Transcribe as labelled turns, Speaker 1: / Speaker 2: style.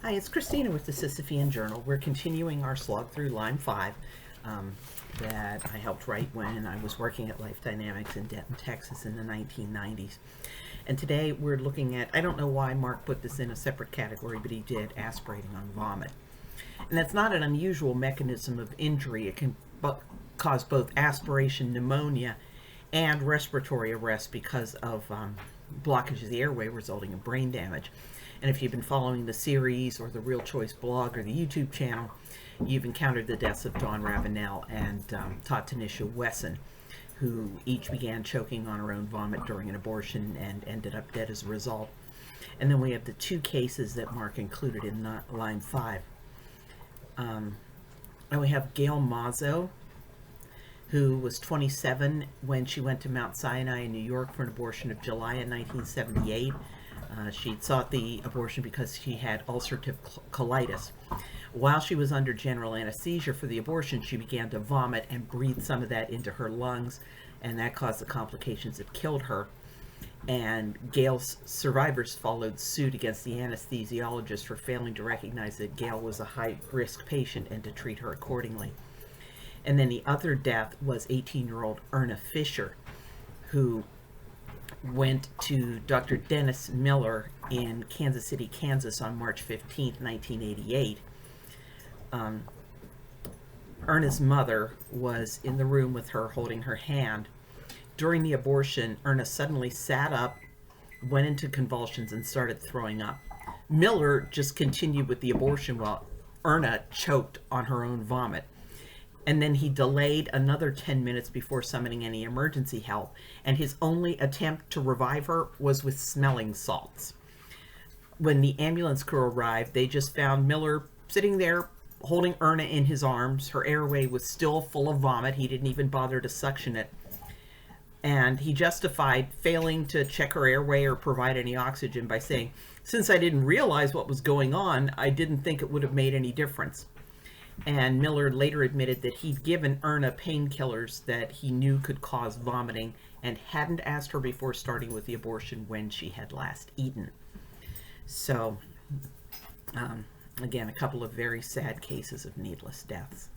Speaker 1: Hi, it's Christina with the Sisyphean Journal. We're continuing our slog through Line 5 that I helped write when I was working at Life Dynamics in Denton, Texas in the 1990s. And today we're looking at, I don't know why Mark put this in a separate category, but he did, aspirating on vomit. And that's not an unusual mechanism of injury. It can cause both aspiration pneumonia and respiratory arrest because of blockage of the airway resulting in brain damage. And if you've been following the series or the Real Choice blog or the YouTube channel, you've encountered the deaths of Dawn Ravenel and Tanisha Wesson, who each began choking on her own vomit during an abortion and ended up dead as a result. And then we have the two cases that Mark included in Line 5. And we have Gail Mazo, who was 27 when she went to Mount Sinai in New York for an abortion of July in 1978. She'd sought the abortion because she had ulcerative colitis. While she was under general anesthesia for the abortion, she began to vomit and breathe some of that into her lungs, and that caused the complications that killed her. And Gail's survivors followed suit against the anesthesiologist for failing to recognize that Gail was a high-risk patient and to treat her accordingly. And then the other death was 18-year-old Erna Fisher, who went to Dr. Dennis Miller in Kansas City, Kansas on March 15, 1988. Erna's mother was in the room with her holding her hand. During the abortion, Erna suddenly sat up, went into convulsions, and started throwing up. Miller just continued with the abortion while Erna choked on her own vomit. And then he delayed another 10 minutes before summoning any emergency help. And his only attempt to revive her was with smelling salts. When the ambulance crew arrived, they just found Miller sitting there holding Erna in his arms. Her airway was still full of vomit. He didn't even bother to suction it. And he justified failing to check her airway or provide any oxygen by saying, "Since I didn't realize what was going on, I didn't think it would have made any difference." And Miller later admitted that he'd given Erna painkillers that he knew could cause vomiting and hadn't asked her before starting with the abortion when she had last eaten. So, again, a couple of very sad cases of needless deaths.